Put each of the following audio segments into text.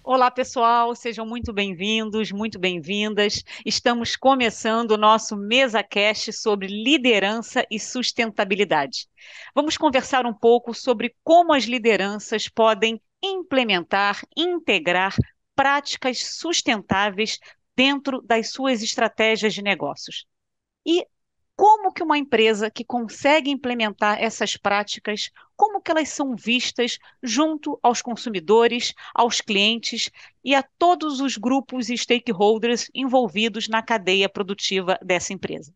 Olá, pessoal, sejam muito bem-vindos, muito bem-vindas. Estamos começando o nosso MesaCast sobre liderança e sustentabilidade. Vamos conversar um pouco sobre como as lideranças podem implementar, integrar práticas sustentáveis dentro das suas estratégias de negócios. E como que uma empresa que consegue implementar essas práticas, como que elas são vistas junto aos consumidores, aos clientes e a todos os grupos e stakeholders envolvidos na cadeia produtiva dessa empresa?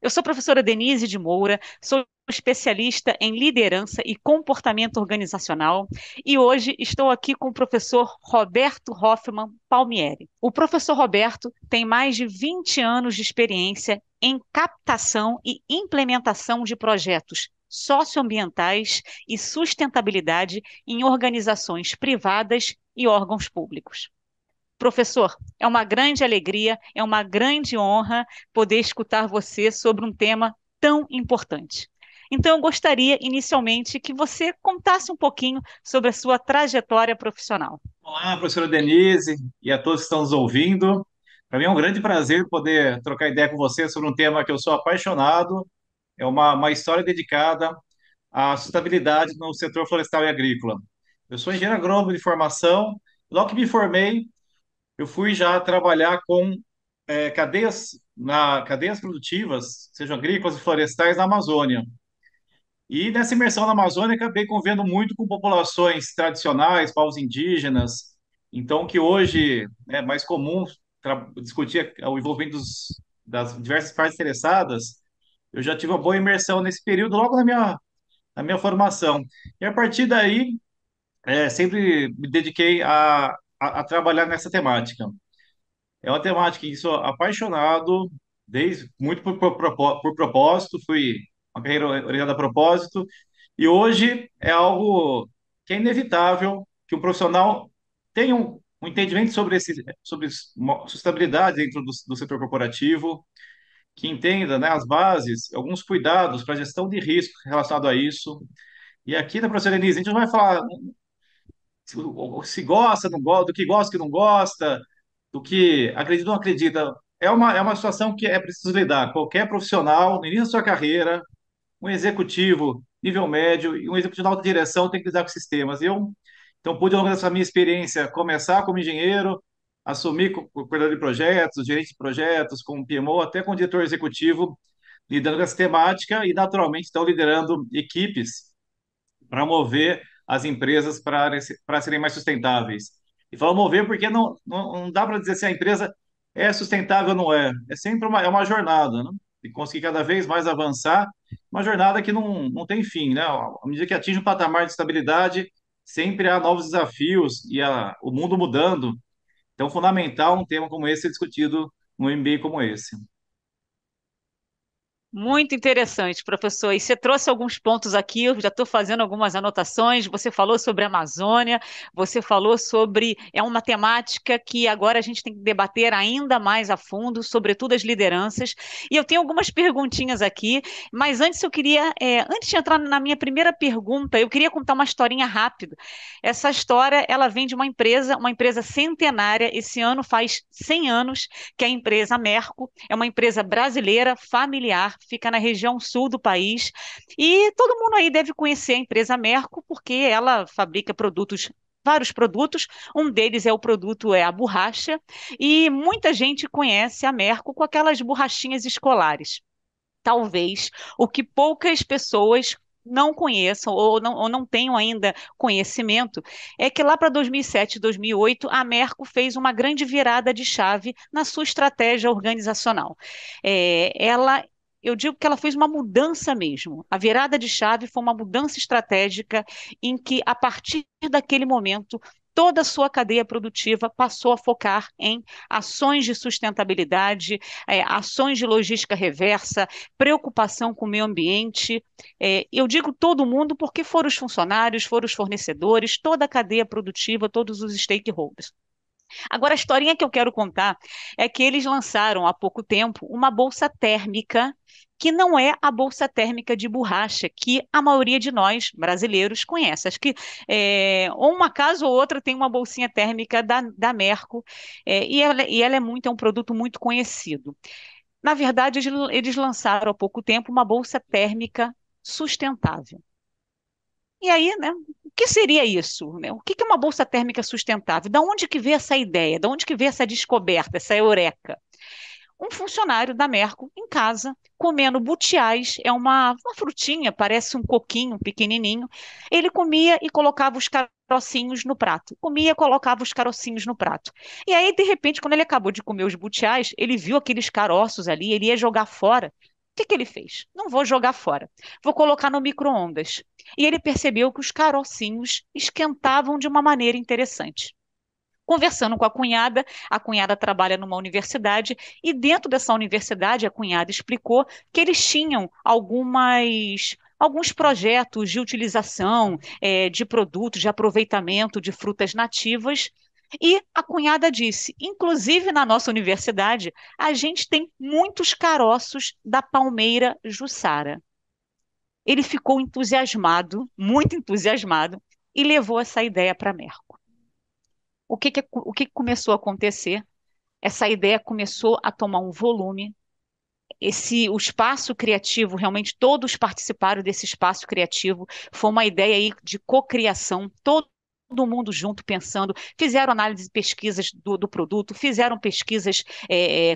Eu sou a professora Denise de Moura, sou especialista em liderança e comportamento organizacional e hoje estou aqui com o professor Roberto Hoffman Palmieri. O professor Roberto tem mais de 20 anos de experiência em captação e implementação de projetos socioambientais e sustentabilidade em organizações privadas e órgãos públicos. Professor, é uma grande alegria, é uma grande honra poder escutar você sobre um tema tão importante. Então, eu gostaria inicialmente que você contasse um pouquinho sobre a sua trajetória profissional. Olá, professora Denise e a todos que estão nos ouvindo. Para mim é um grande prazer poder trocar ideia com você sobre um tema que eu sou apaixonado. É uma história dedicada à sustentabilidade no setor florestal e agrícola. Eu sou engenheiro agrônomo de formação. Logo que me formei, eu fui já trabalhar com cadeias produtivas, sejam agrícolas e florestais, na Amazônia. E nessa imersão na Amazônia, acabei convivendo muito com populações tradicionais, povos indígenas. Então, que hoje é mais comum discutir o envolvimento das diversas partes interessadas, eu já tive uma boa imersão nesse período, logo na minha formação. E a partir daí, sempre me dediquei a trabalhar nessa temática. É uma temática em que sou apaixonado, desde muito por propósito, fui uma carreira orientada a propósito, e hoje é algo que é inevitável que um profissional tenha um entendimento sobre sustentabilidade dentro do setor corporativo, que entenda, né, as bases, alguns cuidados para a gestão de risco relacionado a isso. E aqui na professora Denise, a gente não vai falar se gosta, não gosta, do que gosta, que não gosta, do que acredita ou não acredita. É uma situação que é preciso lidar. Qualquer profissional, no início da sua carreira, um executivo nível médio e um executivo de alta direção tem que lidar com sistemas. Então, pude, ao longo dessa minha experiência, começar como engenheiro, assumir como coordenador de projetos, gerente de projetos, como PMO, até como diretor executivo, lidando com essa temática e, naturalmente, estão liderando equipes para mover as empresas para serem mais sustentáveis. E falo mover porque não dá para dizer se a empresa é sustentável ou não é. É sempre uma jornada, né? E conseguir cada vez mais avançar, uma jornada que não tem fim, né? À medida que atinge um patamar de estabilidade, sempre há novos desafios e o mundo mudando. Então, fundamental um tema como esse ser discutido num MBA como esse. Muito interessante, professor. E você trouxe alguns pontos aqui, eu já estou fazendo algumas anotações. Você falou sobre a Amazônia, você falou sobre. É uma temática que agora a gente tem que debater ainda mais a fundo, sobretudo as lideranças. E eu tenho algumas perguntinhas aqui, mas antes eu queria, antes de entrar na minha primeira pergunta, eu queria contar uma historinha rápida. Essa história, ela vem de uma empresa centenária. Esse ano faz 100 anos que é a empresa Merco é uma empresa brasileira, familiar, fica na região sul do país. E todo mundo aí deve conhecer a empresa Merco, porque ela fabrica produtos. Vários produtos, um deles é o produto é a borracha, e muita gente conhece a Merco com aquelas borrachinhas escolares. Talvez o que poucas pessoas não conheçam ou não tenham ainda conhecimento é que lá para 2007, 2008, a Merco fez uma grande virada de chave na sua estratégia organizacional. Eu digo que ela fez uma mudança mesmo. A virada de chave foi uma mudança estratégica em que, a partir daquele momento, toda a sua cadeia produtiva passou a focar em ações de sustentabilidade, ações de logística reversa, preocupação com o meio ambiente. Eu digo todo mundo porque foram os funcionários, foram os fornecedores, toda a cadeia produtiva, todos os stakeholders. Agora, a historinha que eu quero contar é que eles lançaram há pouco tempo uma bolsa térmica que não é a bolsa térmica de borracha que a maioria de nós brasileiros conhece. Acho que ou uma casa ou outra tem uma bolsinha térmica da Merco, e ela é um produto muito conhecido. Na verdade, eles lançaram há pouco tempo uma bolsa térmica sustentável. E aí, né, o que seria isso, né? O que é uma bolsa térmica sustentável? Da onde que veio essa ideia? Da onde que veio essa descoberta, essa eureka? Um funcionário da Merco em casa, comendo butiás, é uma frutinha, parece um coquinho pequenininho. Ele comia e colocava os carocinhos no prato. Comia e colocava os carocinhos no prato. E aí, de repente, quando ele acabou de comer os butiás, ele viu aqueles caroços ali, ele ia jogar fora. O que que ele fez? Não vou jogar fora, vou colocar no micro-ondas. E ele percebeu que os carocinhos esquentavam de uma maneira interessante. Conversando com a cunhada trabalha numa universidade e dentro dessa universidade a cunhada explicou que eles tinham alguns projetos de utilização de produtos, de aproveitamento de frutas nativas. E a cunhada disse: inclusive na nossa universidade, a gente tem muitos caroços da palmeira Jussara. Ele ficou entusiasmado, muito entusiasmado, e levou essa ideia para a Merco. O que começou a acontecer? Essa ideia começou a tomar um volume. O espaço criativo, realmente todos participaram desse espaço criativo. Foi uma ideia aí de cocriação, todo mundo junto pensando, fizeram análise e pesquisas do produto, fizeram pesquisas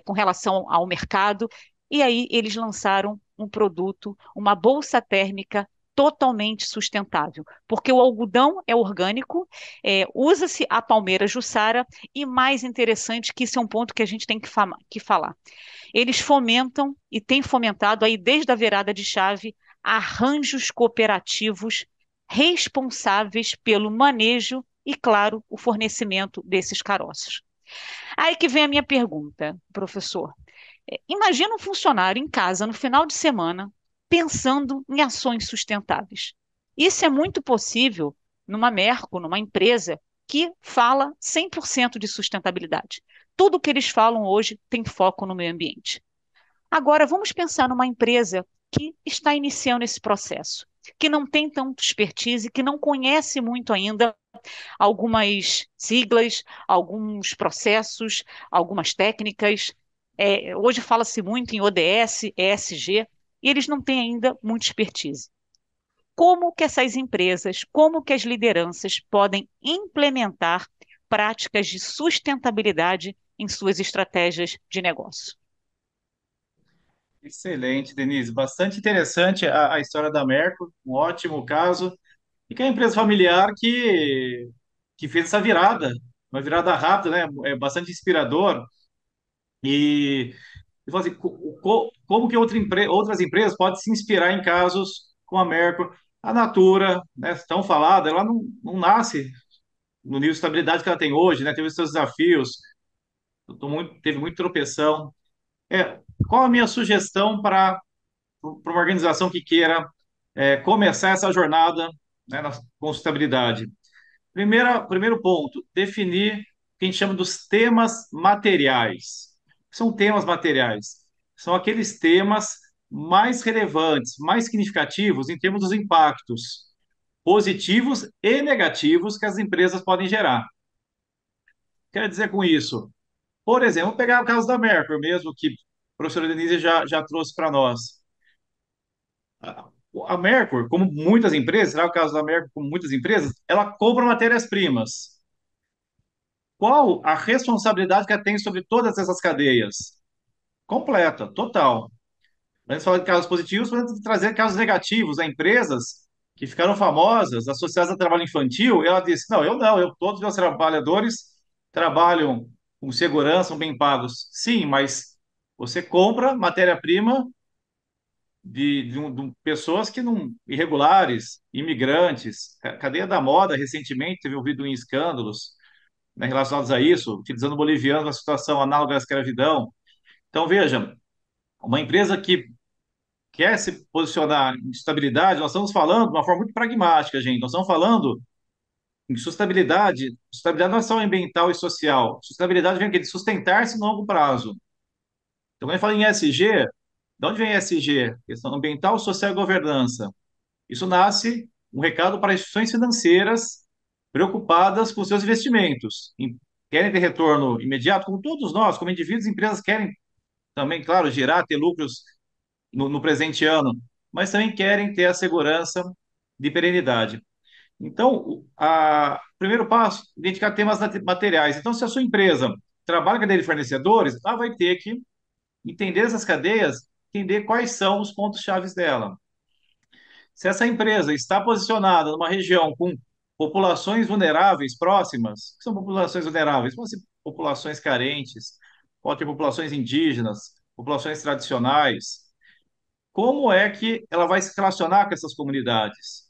com relação ao mercado, e aí eles lançaram um produto, uma bolsa térmica totalmente sustentável, porque o algodão é orgânico, usa-se a palmeira Jussara, e mais interessante que isso é um ponto que a gente tem que falar. Eles fomentam e têm fomentado aí desde a virada de chave arranjos cooperativos responsáveis pelo manejo e, claro, o fornecimento desses caroços. Aí que vem a minha pergunta, professor. Imagina um funcionário em casa no final de semana pensando em ações sustentáveis. Isso é muito possível numa Merco, numa empresa que fala 100% de sustentabilidade. Tudo que eles falam hoje tem foco no meio ambiente. Agora, vamos pensar numa empresa que está iniciando esse processo, que não tem tanto expertise, que não conhece muito ainda algumas siglas, alguns processos, algumas técnicas. Hoje fala-se muito em ODS, ESG, e eles não têm ainda muita expertise. Como que essas empresas, como que as lideranças podem implementar práticas de sustentabilidade em suas estratégias de negócio? Excelente, Denise. Bastante interessante a história da Merco, um ótimo caso. E que é uma empresa familiar que fez essa virada, uma virada rápida, né? É bastante inspirador. E, e fala assim, como que outras empresas podem se inspirar em casos como a Merco? A Natura, né, tão falada, ela não nasce no nível de estabilidade que ela tem hoje, né? Teve os seus desafios, teve muita tropeção. Qual a minha sugestão para uma organização que queira começar essa jornada, né, com sustentabilidade? Primeiro ponto, definir o que a gente chama dos temas materiais. O que são temas materiais? São aqueles temas mais relevantes, mais significativos em termos dos impactos positivos e negativos que as empresas podem gerar. Quero dizer com isso, por exemplo, vamos pegar o caso da Mercury mesmo, que a professora Denise já trouxe para nós. A Mercury, como muitas empresas, será o caso da Mercury, como muitas empresas, ela compra matérias-primas. Qual a responsabilidade que ela tem sobre todas essas cadeias? Completa, total. Antes de falar de casos positivos, podemos trazer casos negativos, né? Empresas que ficaram famosas, associadas ao trabalho infantil, e ela disse, não, todos os meus trabalhadores trabalham com segurança, são bem pagos. Sim, mas você compra matéria-prima de pessoas que não, irregulares, imigrantes. A cadeia da moda, recentemente, teve ouvido em escândalos, né, relacionados a isso, utilizando o boliviano na situação análoga à escravidão. Então, veja, uma empresa que quer se posicionar em sustentabilidade, nós estamos falando de uma forma muito pragmática, gente. Nós estamos falando em sustentabilidade. Sustentabilidade não é só ambiental e social. Sustentabilidade vem aqui de sustentar-se no longo prazo. Então, quando a gente fala em ESG, De onde vem ESG? Questão ambiental, social e governança. Isso nasce um recado para instituições financeiras preocupadas com seus investimentos. Querem ter retorno imediato, como todos nós, como indivíduos, empresas querem também, claro, girar, ter lucros no presente ano, mas também querem ter a segurança de perenidade. Então, o primeiro passo, identificar temas materiais. Então, se a sua empresa trabalha com cadeia de fornecedores, ela vai ter que entender essas cadeias, entender quais são os pontos-chave dela. Se essa empresa está posicionada numa região com populações vulneráveis próximas, que são populações vulneráveis? Pode ser populações carentes, pode ter populações indígenas, populações tradicionais. Como é que ela vai se relacionar com essas comunidades?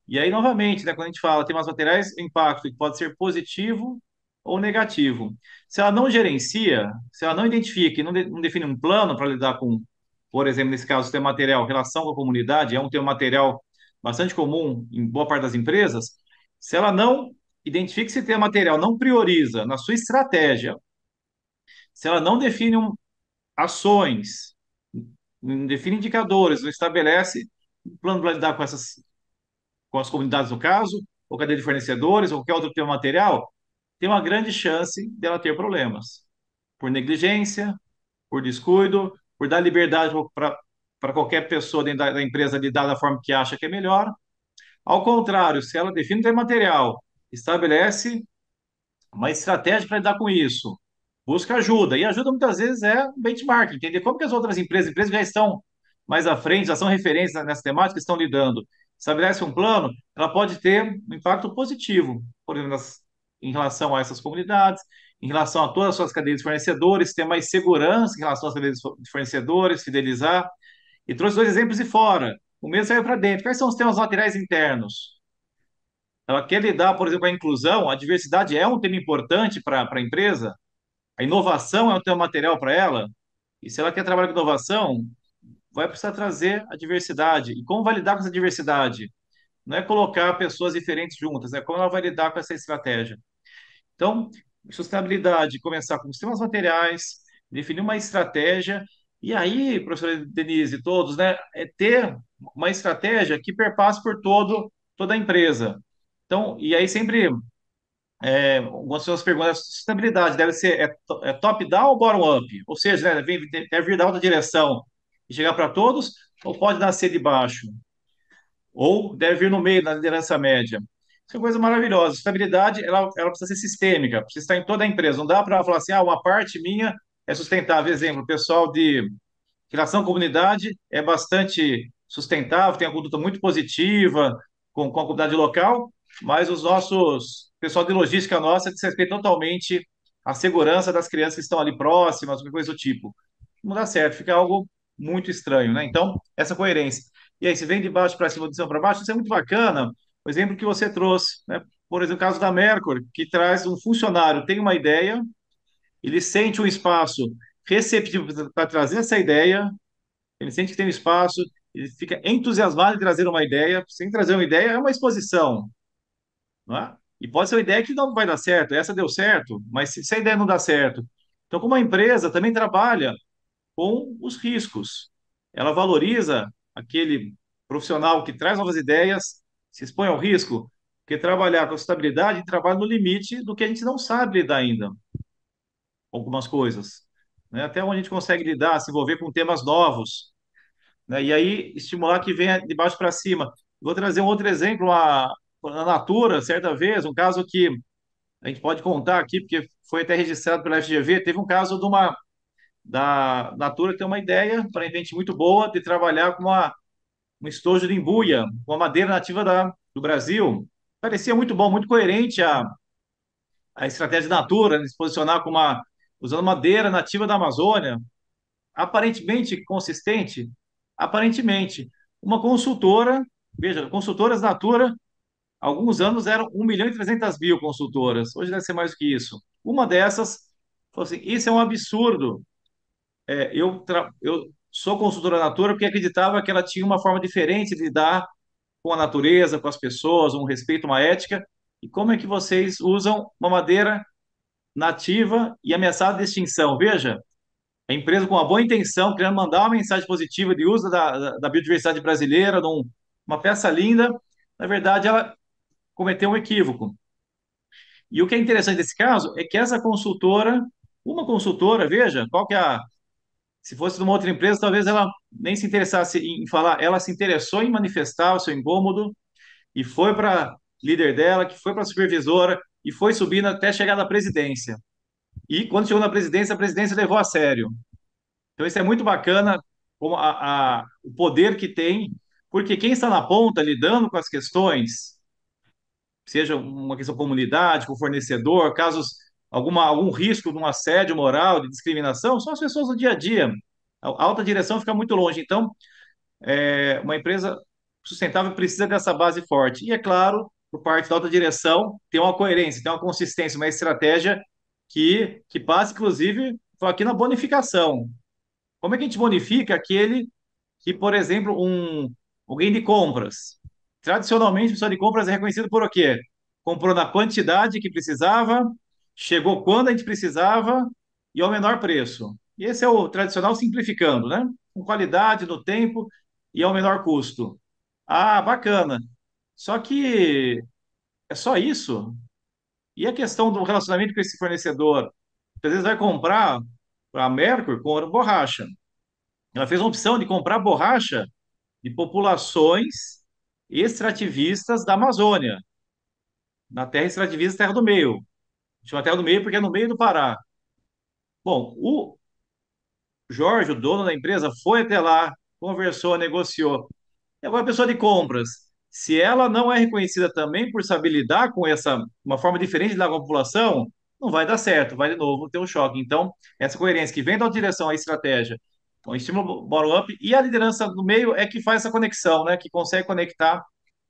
E aí, novamente, né, quando a gente fala temas materiais, impacto que pode ser positivo ou negativo. Se ela não gerencia, se ela não identifica e não define um plano para lidar com, por exemplo, nesse caso, o tema material, relação com a comunidade, é um tema material bastante comum em boa parte das empresas, se ela não identifica esse tema material, não prioriza na sua estratégia, se ela não define ações, não define indicadores, não estabelece um plano para lidar com as comunidades no caso, ou cadeia de fornecedores, ou qualquer outro tema material, tem uma grande chance dela ter problemas. Por negligência, por descuido, por dar liberdade para qualquer pessoa dentro da empresa lidar da forma que acha que é melhor. Ao contrário, se ela define o tema material, estabelece uma estratégia para lidar com isso, busca ajuda. E ajuda muitas vezes é um benchmark, entender como que as outras empresas que já estão mais à frente, já são referências nessa temática, estão lidando. Estabelece um plano, ela pode ter um impacto positivo, por exemplo, em relação a essas comunidades, em relação a todas as suas cadeias de fornecedores, ter mais segurança em relação às cadeias de fornecedores, fidelizar. E trouxe dois exemplos de fora. O mesmo saiu para dentro. Quais são os temas materiais internos? Ela quer lidar, por exemplo, com a inclusão, a diversidade é um tema importante para a empresa, a inovação é um tema material para ela, e se ela quer trabalhar com inovação, vai precisar trazer a diversidade. E como vai lidar com essa diversidade? Não é colocar pessoas diferentes juntas, é como ela vai lidar com essa estratégia. Então, sustentabilidade, começar com os temas materiais, definir uma estratégia, e aí, professora Denise, todos, né, é ter uma estratégia que perpasse por toda a empresa. Então, e aí sempre algumas pessoas perguntam, a sustentabilidade deve ser top-down ou bottom-up? Ou seja, né, deve vir da alta direção e chegar para todos, ou pode nascer de baixo? Ou deve vir no meio, na liderança média? Isso é uma coisa maravilhosa. A sustentabilidade, ela precisa ser sistêmica, precisa estar em toda a empresa. Não dá para falar assim, ah, uma parte minha é sustentável. Exemplo, o pessoal de relação à comunidade é bastante sustentável, tem uma conduta muito positiva com a comunidade local, mas os nossos, pessoal de logística nossa desrespeita totalmente a segurança das crianças que estão ali próximas, qualquer coisa do tipo. Não dá certo, fica algo muito estranho, né? Então, essa coerência. E aí, se vem de baixo para cima, de cima para baixo, isso é muito bacana. O exemplo que você trouxe, né? Por exemplo, o caso da Mercury, que traz um funcionário, tem uma ideia, ele sente um espaço receptivo para trazer essa ideia, ele sente que tem um espaço, ele fica entusiasmado em trazer uma ideia. Sem trazer uma ideia, é uma exposição, não é? E pode ser uma ideia que não vai dar certo, essa deu certo, mas se a ideia não dá certo. Então, como a empresa também trabalha com os riscos, ela valoriza aquele profissional que traz novas ideias, se expõe ao risco, porque trabalhar com sustentabilidade trabalha no limite do que a gente não sabe lidar ainda, algumas coisas. Né? Até onde a gente consegue lidar, se envolver com temas novos, né? E aí estimular que venha de baixo para cima. Vou trazer um outro exemplo, a Natura, certa vez, um caso que a gente pode contar aqui, porque foi até registrado pela FGV, teve um caso da Natura que tem uma ideia, aparentemente muito boa, de trabalhar com um estojo de embuia, com a madeira nativa do Brasil. Parecia muito bom, muito coerente a estratégia da Natura, de se posicionar usando madeira nativa da Amazônia, aparentemente consistente, aparentemente. Uma consultora, veja, consultoras Natura, há alguns anos eram 1.300.000 consultoras, hoje deve ser mais do que isso. Uma dessas falou assim: isso é um absurdo. Eu sou consultora Natura porque acreditava que ela tinha uma forma diferente de lidar com a natureza, com as pessoas, um respeito, uma ética. E como é que vocês usam uma madeira nativa e ameaçada de extinção? Veja, A empresa com uma boa intenção, querendo mandar uma mensagem positiva de uso da biodiversidade brasileira, uma peça linda, na verdade ela cometeu um equívoco. E o que é interessante desse caso é que essa consultora, uma consultora, veja, qual que é a. Se fosse de uma outra empresa, talvez ela nem se interessasse em falar, ela se interessou em manifestar o seu incômodo e foi para líder dela, que foi para a supervisora e foi subindo até chegar na presidência. E quando chegou na presidência, a presidência levou a sério. Então isso é muito bacana, como o poder que tem, porque quem está na ponta lidando com as questões, seja uma questão com comunidade, com fornecedor, casos, algum risco de um assédio moral, de discriminação, são as pessoas do dia a dia. A alta direção fica muito longe. Então, uma empresa sustentável precisa dessa base forte. E, é claro, por parte da alta direção, ter uma coerência, ter uma consistência, uma estratégia que passe, inclusive, aqui na bonificação. Como é que a gente bonifica aquele que, por exemplo, alguém de compras? Tradicionalmente, o pessoal de compras é reconhecido por o quê? Comprou na quantidade que precisava, chegou quando a gente precisava e ao menor preço. E esse é o tradicional simplificando, né? Com qualidade, no tempo e ao menor custo. Ah, bacana. Só que é só isso? E a questão do relacionamento com esse fornecedor? Às vezes vai comprar a Mercury com borracha. Ela fez uma opção de comprar borracha de populações extrativistas da Amazônia, na terra extrativista Terra do Meio. Chama Terra do Meio porque é no meio do Pará. Bom, o Jorge, o dono da empresa, foi até lá, conversou, negociou. E agora a pessoa de compras, se ela não é reconhecida também por saber lidar com uma forma diferente de lidar com a população, não vai dar certo, vai de novo ter um choque. Então, essa coerência que vem da direção à estratégia, o estímulo bottom-up e a liderança no meio é que faz essa conexão, né? Que consegue conectar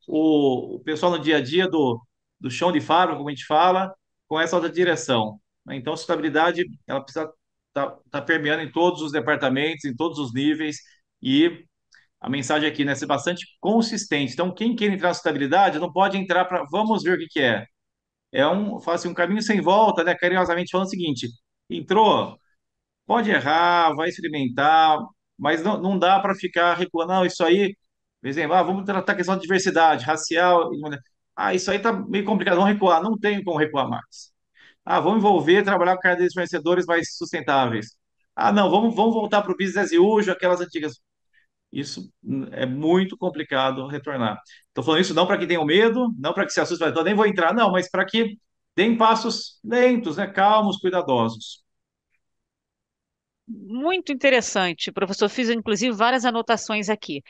o pessoal no dia a dia do chão de fábrica, como a gente fala, com essa outra direção, né? Então, a sustentabilidade, ela precisa tá permeando em todos os departamentos, em todos os níveis, e a mensagem aqui, né, ser bastante consistente. Então, quem quer entrar na sustentabilidade não pode entrar para vamos ver o que que é. Fala assim, um caminho sem volta, né, carinhosamente falando o seguinte, entrou, pode errar, vai experimentar, mas não dá para ficar recuando, não, isso aí, por exemplo, vamos tratar a questão de diversidade racial, isso aí tá meio complicado, vamos recuar, não tem como recuar mais. Vamos envolver, trabalhar com cadeias de fornecedores mais sustentáveis. Não, vamos voltar para o business as usual, aquelas antigas. Isso é muito complicado retornar. Estou falando isso não para que tenham medo, não para que se assustem, então nem vou entrar, não, mas para que deem passos lentos, né, calmos, cuidadosos. Muito interessante, professor. Fiz, inclusive, várias anotações aqui.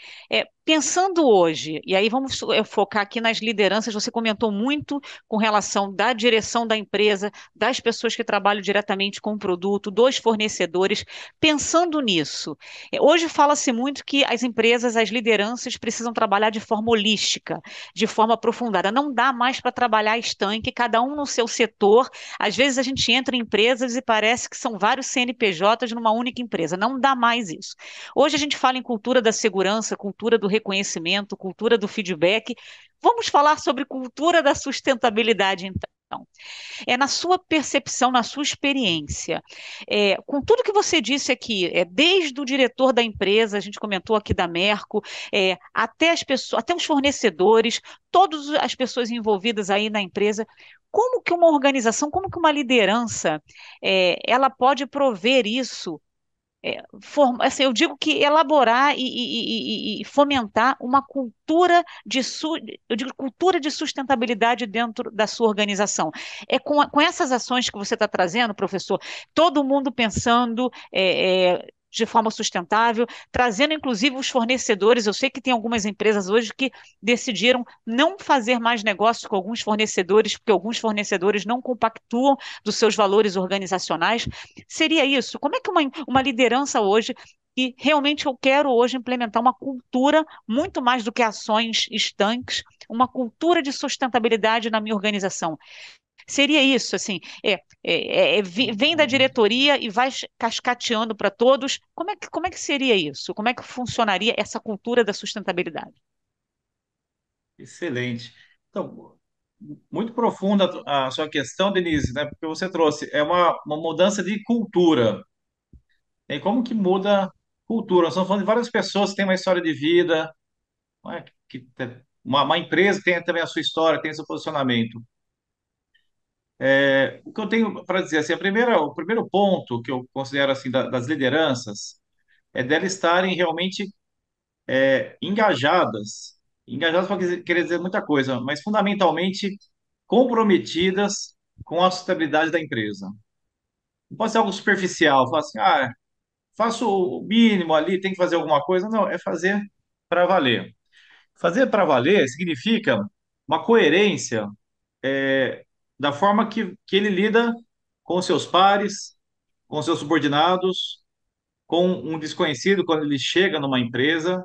Pensando hoje, e aí vamos focar aqui nas lideranças, você comentou muito com relação da direção da empresa, das pessoas que trabalham diretamente com o produto, dos fornecedores. Pensando nisso, hoje fala-se muito que as empresas, as lideranças precisam trabalhar de forma holística, de forma aprofundada. Não dá mais para trabalhar estanque, cada um no seu setor. Às vezes a gente entra em empresas e parece que são vários CNPJs numa única empresa. Não dá mais isso. Hoje a gente fala em cultura da segurança, cultura do reconhecimento, cultura do feedback. Vamos falar sobre cultura da sustentabilidade, então. Na sua percepção, na sua experiência, com tudo que você disse aqui, desde o diretor da empresa, a gente comentou aqui da Merco, até as pessoas, até os fornecedores, todas as pessoas envolvidas aí na empresa, como que uma organização, como que uma liderança, ela pode prover isso assim, eu digo que elaborar e fomentar uma cultura eu digo cultura de sustentabilidade dentro da sua organização. Com essas ações que você está trazendo, professor, todo mundo pensando de forma sustentável, trazendo inclusive os fornecedores. Eu sei que tem algumas empresas hoje que decidiram não fazer mais negócios com alguns fornecedores, porque alguns fornecedores não compactuam dos seus valores organizacionais. Seria isso? Como é que uma liderança hoje, e realmente eu quero hoje implementar uma cultura muito mais do que ações estanques, uma cultura de sustentabilidade na minha organização. Seria isso, assim, vem da diretoria e vai cascateando para todos. Como é que seria isso? Como é que funcionaria essa cultura da sustentabilidade? Excelente. Então, muito profunda a sua questão, Denise, né? Porque você trouxe, é uma mudança de cultura. E aí, como que muda a cultura? Nós estamos falando de várias pessoas que têm uma história de vida, não é? Uma empresa que tem também a sua história, tem seu posicionamento. O que eu tenho para dizer, assim, o primeiro ponto que eu considero assim das lideranças é delas estarem realmente engajadas. Engajadas pode querer dizer muita coisa, mas fundamentalmente comprometidas com a sustentabilidade da empresa. Não pode ser algo superficial, falar assim, faço o mínimo ali, tem que fazer alguma coisa. Não, é fazer para valer. Fazer para valer significa uma coerência da forma que ele lida com os seus pares, com os seus subordinados, com um desconhecido quando ele chega numa empresa,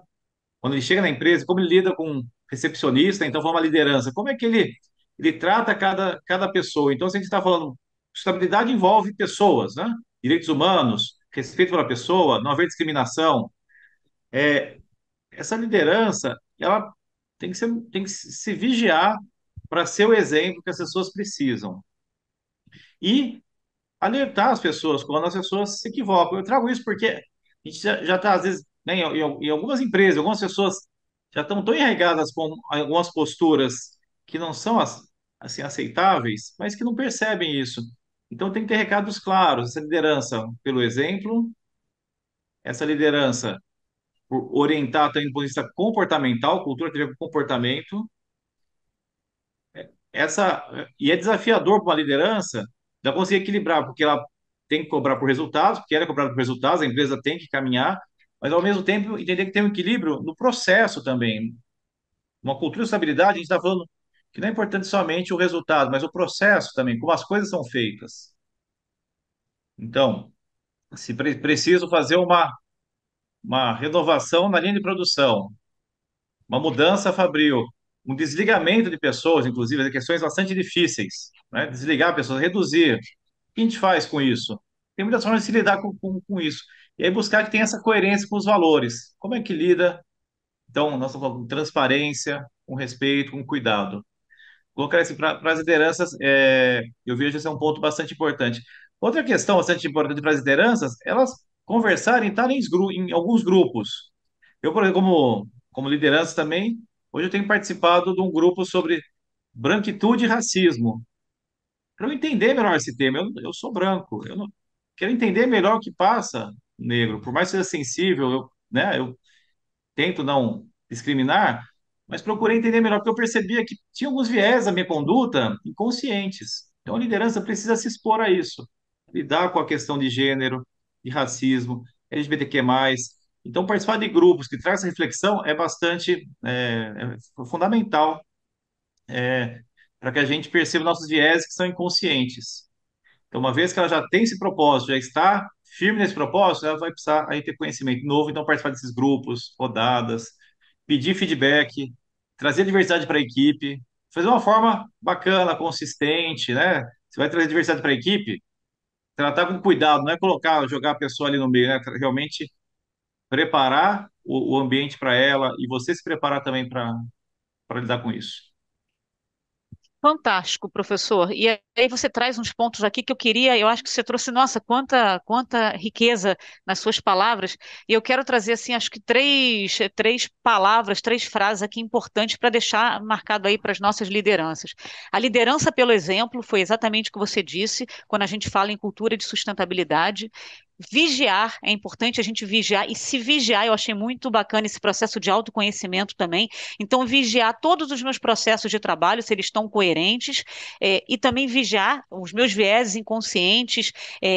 quando ele chega na empresa, como ele lida com um recepcionista, então foi uma liderança, como é que ele trata cada pessoa. Então, se a gente está falando, sustentabilidade envolve pessoas, né? Direitos humanos, respeito pela pessoa, não haver discriminação. Essa liderança, ela tem que se vigiar para ser o exemplo que as pessoas precisam. E alertar as pessoas quando as pessoas se equivocam. Eu trago isso porque a gente já está, às vezes, né, em algumas empresas, algumas pessoas já estão tão enraizadas com algumas posturas que não são assim aceitáveis, mas que não percebem isso. Então tem que ter recados claros, essa liderança pelo exemplo, essa liderança por orientar também do ponto de vista comportamental, cultura tem a ver com comportamento, essa e é desafiador para uma liderança já conseguir equilibrar, porque ela tem que cobrar por resultados, porque ela é cobrada por resultados, a empresa tem que caminhar, mas ao mesmo tempo entender que tem um equilíbrio no processo também. Uma cultura de estabilidade, a gente está falando que não é importante somente o resultado, mas o processo também, como as coisas são feitas. Então, se preciso fazer uma renovação na linha de produção, uma mudança fabril, um desligamento de pessoas, inclusive, questões bastante difíceis, né? Desligar pessoas, reduzir. O que a gente faz com isso? Tem muitas formas de se lidar com isso. E aí buscar que tenha essa coerência com os valores. Como é que lida? Então, nós estamos falando com transparência, com respeito, com cuidado. Colocar isso para as lideranças, eu vejo esse é um ponto bastante importante. Outra questão bastante importante para as lideranças, elas conversarem, estarem em alguns grupos. Eu, por exemplo, como liderança também, hoje eu tenho participado de um grupo sobre branquitude e racismo. Para eu entender melhor esse tema, eu sou branco, eu não, quero entender melhor o que passa negro, por mais que seja sensível, eu tento não discriminar, mas procurei entender melhor, porque eu percebia que tinha alguns viés da minha conduta inconscientes. Então a liderança precisa se expor a isso, lidar com a questão de gênero, de racismo, LGBTQ+. Então participar de grupos que trazem essa reflexão é bastante fundamental para que a gente perceba nossos viés que são inconscientes. Então, uma vez que ela já tem esse propósito, já está firme nesse propósito, ela vai precisar aí ter conhecimento novo, então participar desses grupos, rodadas, pedir feedback, trazer diversidade para a equipe, fazer uma forma bacana, consistente, né? Você vai trazer diversidade para a equipe, tratar com cuidado, não é jogar a pessoa ali no meio, né? Realmente preparar o ambiente para ela e você se preparar também para lidar com isso. Fantástico, professor. E aí você traz uns pontos aqui que eu queria, eu acho que você trouxe, nossa, quanta riqueza nas suas palavras. E eu quero trazer, assim, acho que três palavras, três frases aqui importantes para deixar marcado aí para as nossas lideranças. A liderança pelo exemplo foi exatamente o que você disse, quando a gente fala em cultura de sustentabilidade. Vigiar, é importante a gente vigiar e se vigiar, eu achei muito bacana esse processo de autoconhecimento também. Então, vigiar todos os meus processos de trabalho, se eles estão coerentes, e também vigiar os meus vieses inconscientes,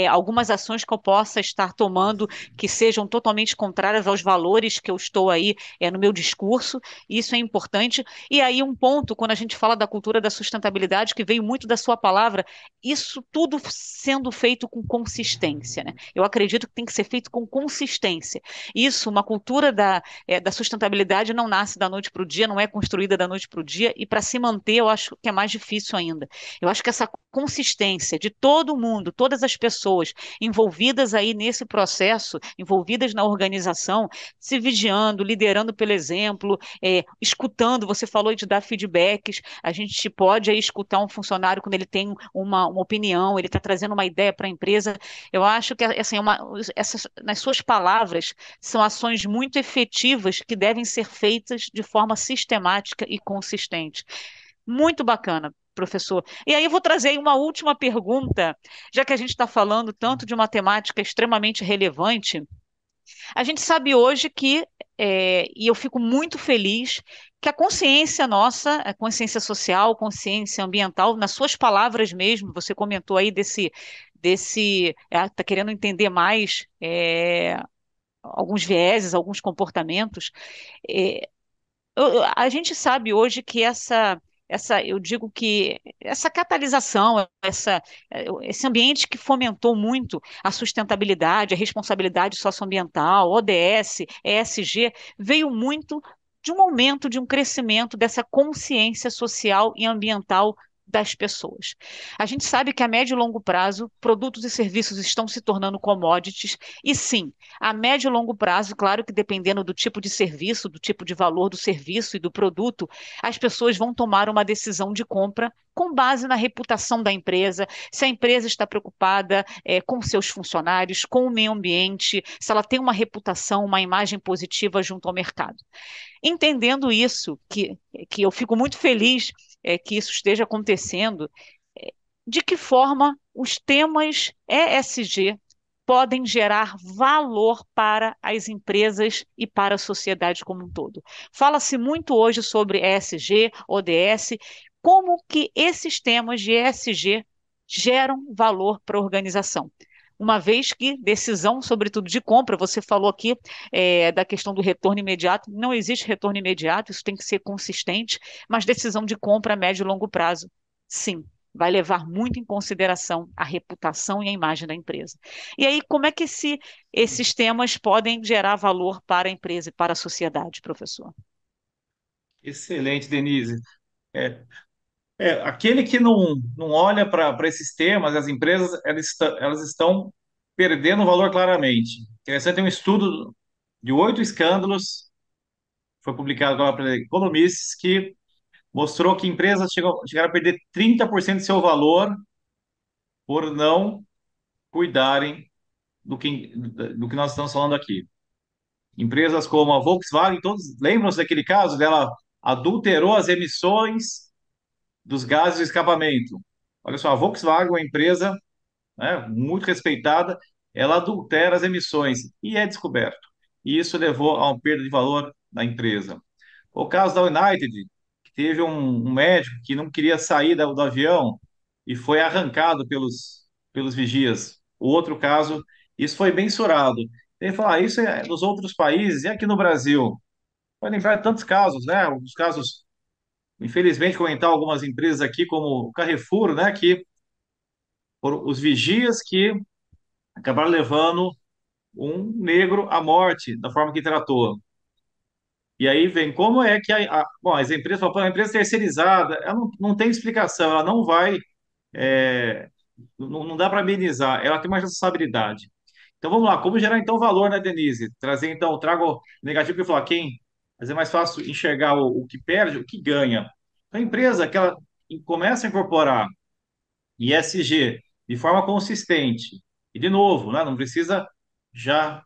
algumas ações que eu possa estar tomando que sejam totalmente contrárias aos valores que eu estou aí no meu discurso, isso é importante. E aí, um ponto, quando a gente fala da cultura da sustentabilidade, que veio muito da sua palavra, isso tudo sendo feito com consistência, né? Eu acredito que tem que ser feito com consistência. Isso, uma cultura da sustentabilidade não nasce da noite para o dia, não é construída da noite para o dia, e para se manter, eu acho que é mais difícil ainda. Eu acho que essa consistência de todo mundo, todas as pessoas envolvidas aí nesse processo, envolvidas na organização, se vigiando, liderando pelo exemplo, escutando, você falou de dar feedbacks, a gente pode aí escutar um funcionário quando ele tem uma opinião, ele está trazendo uma ideia para a empresa. Eu acho que assim, nas suas palavras, são ações muito efetivas que devem ser feitas de forma sistemática e consistente. Muito bacana, professor. E aí eu vou trazer aí uma última pergunta, já que a gente está falando tanto de uma temática extremamente relevante. A gente sabe hoje que, e eu fico muito feliz, que a consciência nossa, a consciência social, consciência ambiental, nas suas palavras mesmo, você comentou aí está querendo entender mais alguns vieses, alguns comportamentos. É, a gente sabe hoje que eu digo que essa catalisação, esse ambiente que fomentou muito a sustentabilidade, a responsabilidade socioambiental, ODS, ESG, veio muito de um aumento, de um crescimento dessa consciência social e ambiental das pessoas. A gente sabe que a médio e longo prazo, produtos e serviços estão se tornando commodities, e sim, a médio e longo prazo, claro que dependendo do tipo de serviço, do tipo de valor do serviço e do produto, as pessoas vão tomar uma decisão de compra com base na reputação da empresa, se a empresa está preocupada com seus funcionários, com o meio ambiente, se ela tem uma reputação, uma imagem positiva junto ao mercado. Entendendo isso, que eu fico muito feliz que isso esteja acontecendo, de que forma os temas ESG podem gerar valor para as empresas e para a sociedade como um todo. Fala-se muito hoje sobre ESG, ODS, como que esses temas de ESG geram valor para a organização. Uma vez que decisão, sobretudo de compra, você falou aqui da questão do retorno imediato, não existe retorno imediato, isso tem que ser consistente, mas decisão de compra a médio e longo prazo, sim, vai levar muito em consideração a reputação e a imagem da empresa. E aí, como é que esses temas podem gerar valor para a empresa e para a sociedade, professor? Excelente, Denise. É, aquele que não olha para esses temas, as empresas, elas estão perdendo valor claramente. Interessante, tem um estudo de 8 escândalos, foi publicado agora pela Economists, que mostrou que empresas chegaram a perder 30% de seu valor por não cuidarem do que nós estamos falando aqui. Empresas como a Volkswagen, todos lembram-se daquele caso dela adulterou as emissões dos gases de escapamento. Olha só, a Volkswagen, uma empresa, né, muito respeitada, ela adultera as emissões e é descoberto. E isso levou a uma perda de valor da empresa. O caso da United, que teve um médico que não queria sair do avião e foi arrancado pelos vigias. O outro caso, isso foi mensurado. Ele falou, isso é nos outros países e aqui no Brasil. Vai lembrar de tantos casos, né? Os casos, infelizmente, comentar algumas empresas aqui, como o Carrefour, né? Que foram os vigias que acabaram levando um negro à morte da forma que tratou. E aí vem como é que bom, as empresas falam, "Pô, a empresa terceirizada, ela não tem explicação, ela não vai, é, não dá para amenizar, ela tem uma responsabilidade. Então vamos lá, como gerar então valor, né, Denise? Trazer então, trago o negativo que eu falar, mas é mais fácil enxergar o que perde, o que ganha. Então, a empresa que ela começa a incorporar ISG de forma consistente, e de novo, né, não precisa já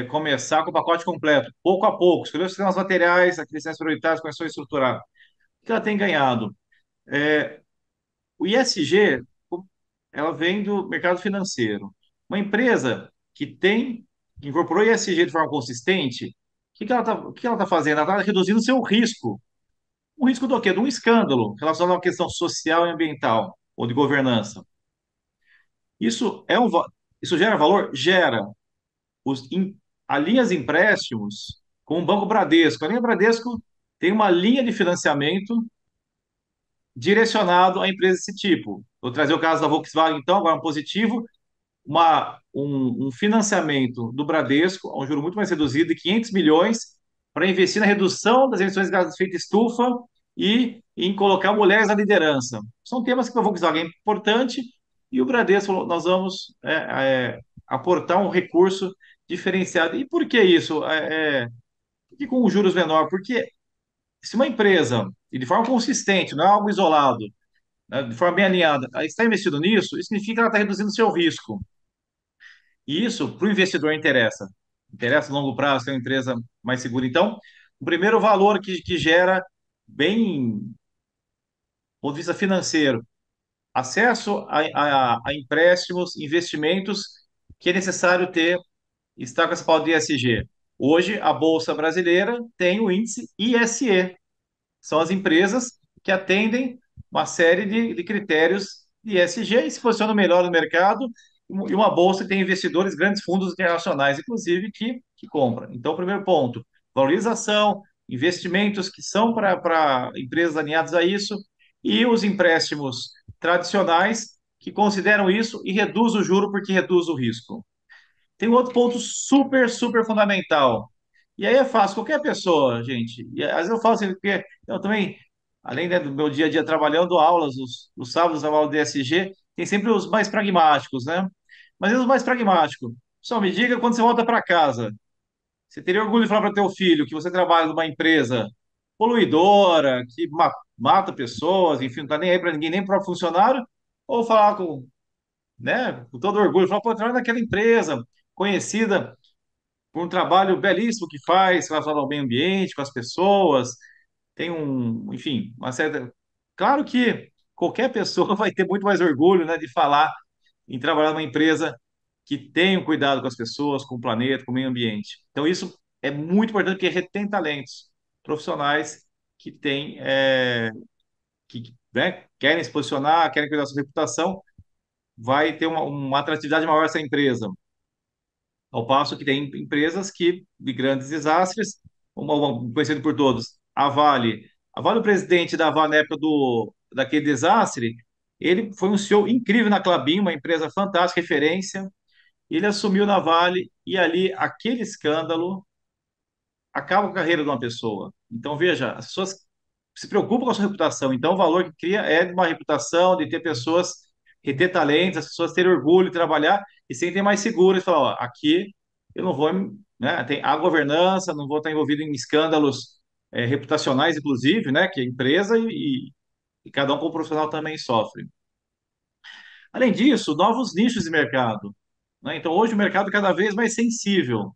começar com o pacote completo, pouco a pouco, escolher os sistemas materiais, aquisições prioritárias, começou a estruturar. O que ela tem ganhado? O ISG, ela vem do mercado financeiro. Uma empresa que incorporou ISG de forma consistente, o que ela tá fazendo? Ela está reduzindo o seu risco. O risco do quê? De um escândalo relacionado a uma questão social e ambiental ou de governança. Isso é isso gera valor? Gera. A linhas empréstimos com o Banco Bradesco. A linha Bradesco tem uma linha de financiamento direcionado a empresas desse tipo. Vou trazer o caso da Volkswagen, então, agora um positivo, um financiamento do Bradesco, a um juro muito mais reduzido, de 500 milhões, para investir na redução das emissões de gases de efeito estufa e em colocar mulheres na liderança. São temas que para a Volkswagen é importante e o Bradesco falou, nós vamos aportar um recurso diferenciado. E por que isso? Por que com os juros menor? Porque se uma empresa, e de forma consistente, não é algo isolado, né, de forma bem alinhada, ela está investindo nisso, isso significa que ela está reduzindo seu risco. E isso, para o investidor, interessa. Interessa a longo prazo ter uma empresa mais segura. Então, o primeiro valor que gera, bem, do ponto de vista financeiro, acesso a empréstimos, investimentos que é necessário ter, estar com essa pauta de ESG. Hoje, a Bolsa Brasileira tem o índice ISE, são as empresas que atendem uma série de critérios de ESG e se posicionam melhor no mercado, e uma bolsa que tem investidores, grandes fundos internacionais, inclusive, que compram. Então, primeiro ponto, valorização, investimentos que são para empresas alinhadas a isso, e os empréstimos tradicionais que consideram isso e reduz o juro porque reduz o risco. Tem um outro ponto super, super fundamental. E aí é fácil, qualquer pessoa, gente. E às vezes eu falo assim, porque eu também, além, né, do meu dia a dia trabalhando, dou aulas, os sábados eu aula de ESG, tem sempre os mais pragmáticos, né? Mas os mais pragmáticos. Só me diga quando você volta para casa. Você teria orgulho de falar para teu filho que você trabalha numa empresa poluidora, que mata pessoas, enfim, não está nem aí para ninguém, nem para o funcionário, ou falar com, né, com todo orgulho, falar, pô, eu trabalho naquela empresa conhecida por um trabalho belíssimo que faz relacionado ao meio ambiente, com as pessoas, tem um, enfim, uma certa. Claro que qualquer pessoa vai ter muito mais orgulho, né, de falar em trabalhar numa empresa que tem um cuidado com as pessoas, com o planeta, com o meio ambiente. Então, isso é muito importante porque retém talentos profissionais que têm, que né, querem se posicionar, querem cuidar da sua reputação, vai ter uma atratividade maior essa empresa. Ao passo que tem empresas que, de grandes desastres, conhecido por todos, a Vale. A Vale, o presidente da Vale na época daquele desastre, ele foi um CEO incrível na Klabin, uma empresa fantástica, referência. Ele assumiu na Vale e ali aquele escândalo acaba com a carreira de uma pessoa. Então, veja, as pessoas se preocupam com a sua reputação. Então, o valor que cria é de uma reputação, de ter pessoas, reter talentos, as pessoas terem orgulho de trabalhar e se sentem mais seguras. Falar, ó, aqui eu não vou, né, tem a governança, não vou estar envolvido em escândalos reputacionais, inclusive, né, que é empresa e cada um como profissional também sofre. Além disso, novos nichos de mercado. Né? Então, hoje o mercado é cada vez mais sensível.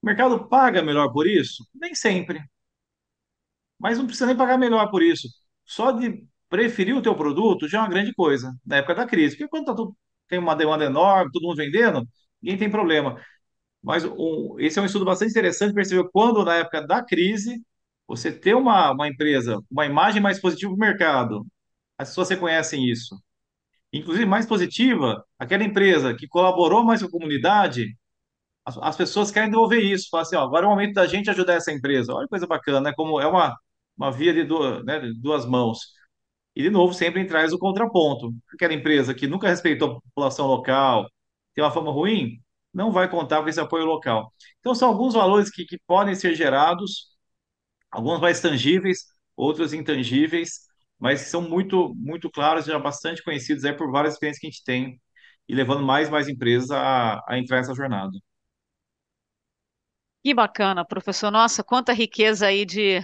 O mercado paga melhor por isso? Nem sempre. Mas não precisa nem pagar melhor por isso. Só de preferir o teu produto já é uma grande coisa, na época da crise. Porque quando tem uma demanda enorme, todo mundo vendendo, ninguém tem problema. Mas esse é um estudo bastante interessante, percebeu quando, na época da crise, você ter uma empresa, uma imagem mais positiva para o mercado, as pessoas reconhecem isso. Inclusive, mais positiva, aquela empresa que colaborou mais com a comunidade, as pessoas querem devolver isso. Falam assim, ó, agora é o momento da gente ajudar essa empresa. Olha que coisa bacana, né? Como é uma via de duas mãos. E, de novo, sempre traz o contraponto. Aquela empresa que nunca respeitou a população local, tem uma fama ruim, não vai contar com esse apoio local. Então, são alguns valores que podem ser gerados, alguns mais tangíveis, outros intangíveis, mas são muito, muito claros, já bastante conhecidos aí por várias experiências que a gente tem, e levando mais e mais empresas a entrar nessa jornada. Que bacana, professor. Nossa, quanta riqueza aí de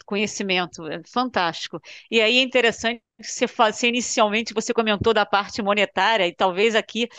conhecimento, é fantástico. E aí é interessante que você inicialmente você comentou da parte monetária, e talvez aqui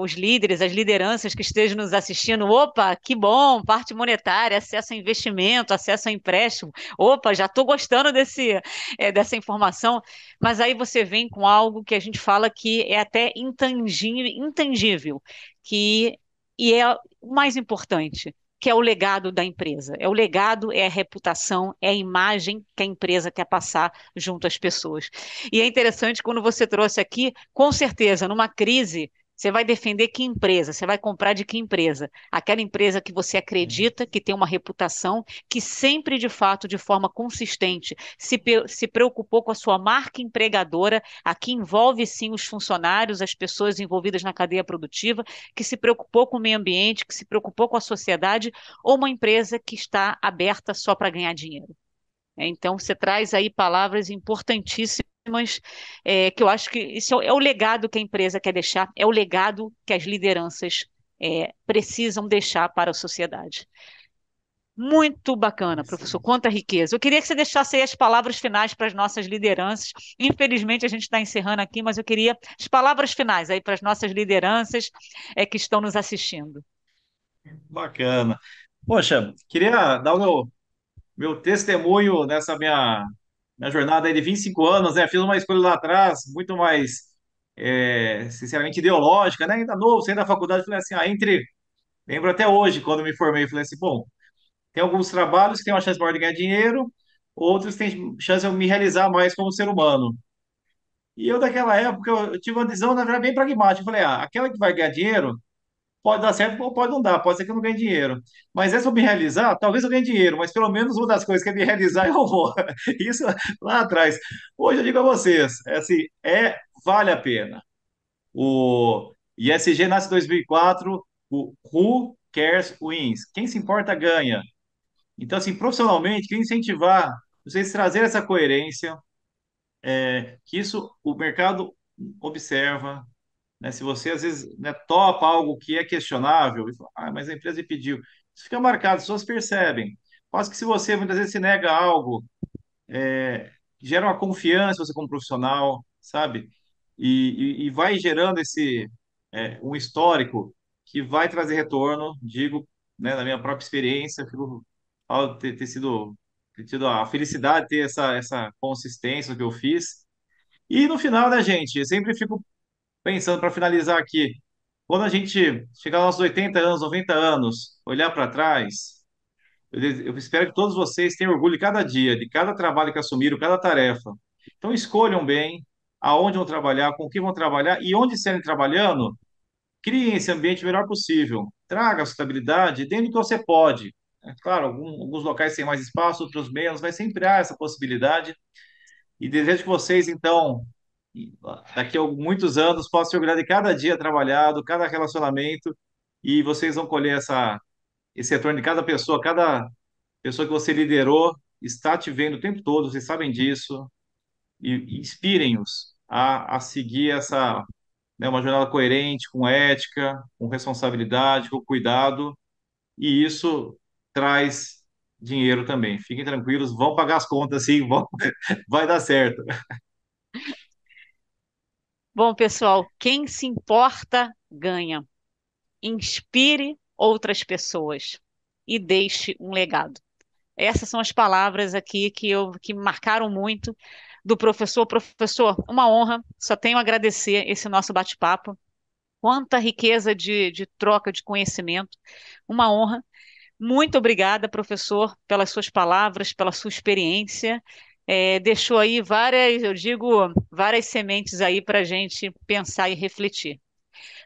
os líderes, as lideranças que estejam nos assistindo, opa, que bom, parte monetária, acesso a investimento, acesso a empréstimo, opa, já estou gostando dessa informação, mas aí você vem com algo que a gente fala que é até intangível, que, e é o mais importante que é o legado da empresa. É o legado, é a reputação, é a imagem que a empresa quer passar junto às pessoas. E é interessante quando você trouxe aqui, com certeza, numa crise, você vai defender que empresa? Você vai comprar de que empresa? Aquela empresa que você acredita, que tem uma reputação, que sempre, de fato, de forma consistente, se preocupou com a sua marca empregadora. Aqui envolve, sim, os funcionários, as pessoas envolvidas na cadeia produtiva, que se preocupou com o meio ambiente, que se preocupou com a sociedade, ou uma empresa que está aberta só para ganhar dinheiro. Então, você traz aí palavras importantíssimas, que eu acho que isso é o legado que a empresa quer deixar, é o legado que as lideranças precisam deixar para a sociedade. Muito bacana, professor. Interessante. Quanta riqueza. Eu queria que você deixasse aí as palavras finais para as nossas lideranças. Infelizmente, a gente está encerrando aqui, mas eu queria as palavras finais aí para as nossas lideranças que estão nos assistindo. Bacana. Poxa, queria dar o meu testemunho nessa minha jornada aí de 25 anos, né? Fiz uma escolha lá atrás, muito mais, sinceramente, ideológica, né? Ainda novo, saindo da faculdade, falei assim, lembro até hoje, quando me formei, falei assim, bom, tem alguns trabalhos que têm uma chance maior de ganhar dinheiro, outros têm chance de eu me realizar mais como ser humano. E eu, daquela época, eu tive uma visão, na verdade, bem pragmática. Eu falei, aquela que vai ganhar dinheiro, pode dar certo ou pode não dar, pode ser que eu não ganhe dinheiro. Mas essa eu me realizar, talvez eu ganhe dinheiro, mas pelo menos uma das coisas que é me realizar eu vou. Isso lá atrás. Hoje eu digo a vocês, vale a pena. O ISG nasce em 2004, o Who Cares Wins. Quem se importa ganha. Então, assim, profissionalmente, quem incentivar vocês trazer essa coerência, que isso o mercado observa, né? Se você às vezes, né, topa algo que é questionável, e fala, mas a empresa me pediu, isso fica marcado, as pessoas percebem. Quase que se você muitas vezes se nega a algo, gera uma confiança você como profissional, sabe? E vai gerando um histórico que vai trazer retorno, digo, né, na minha própria experiência, eu fico ao ter tido a felicidade de ter essa consistência no que eu fiz. E no final, né, gente, eu sempre fico pensando para finalizar aqui, quando a gente chegar aos 80 anos, 90 anos, olhar para trás, eu espero que todos vocês tenham orgulho de cada dia, de cada trabalho que assumiram, cada tarefa. Então escolham bem aonde vão trabalhar, com quem vão trabalhar e onde estiverem trabalhando, criem esse ambiente o melhor possível. Traga a sustentabilidade dentro do que você pode. É claro, alguns locais têm mais espaço, outros menos, mas sempre há essa possibilidade. E desejo que vocês, então, daqui a muitos anos, possam se orgulhar de cada dia trabalhado, cada relacionamento, e vocês vão colher esse retorno de cada pessoa que você liderou, está te vendo o tempo todo, vocês sabem disso, e inspirem-os a seguir né, uma jornada coerente, com ética, com responsabilidade, com cuidado, e isso traz dinheiro também. Fiquem tranquilos, vão pagar as contas, sim, vai dar certo. Bom, pessoal, quem se importa ganha. Inspire outras pessoas e deixe um legado. Essas são as palavras aqui que me marcaram muito do professor. Professor, uma honra, só tenho a agradecer esse nosso bate-papo. Quanta riqueza de troca de conhecimento, uma honra. Muito obrigada, professor, pelas suas palavras, pela sua experiência. Deixou aí várias, eu digo, várias sementes aí para a gente pensar e refletir.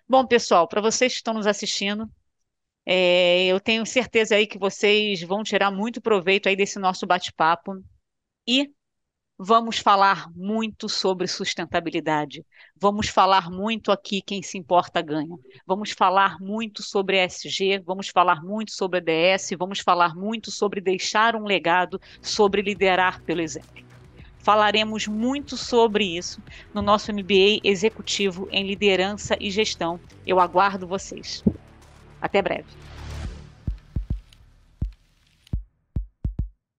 Bom, pessoal, para vocês que estão nos assistindo, eu tenho certeza aí que vocês vão tirar muito proveito aí desse nosso bate-papo e vamos falar muito sobre sustentabilidade. Vamos falar muito aqui, quem se importa ganha. Vamos falar muito sobre ESG, vamos falar muito sobre EDS, vamos falar muito sobre deixar um legado, sobre liderar pelo exemplo. Falaremos muito sobre isso no nosso MBA Executivo em Liderança e Gestão. Eu aguardo vocês. Até breve.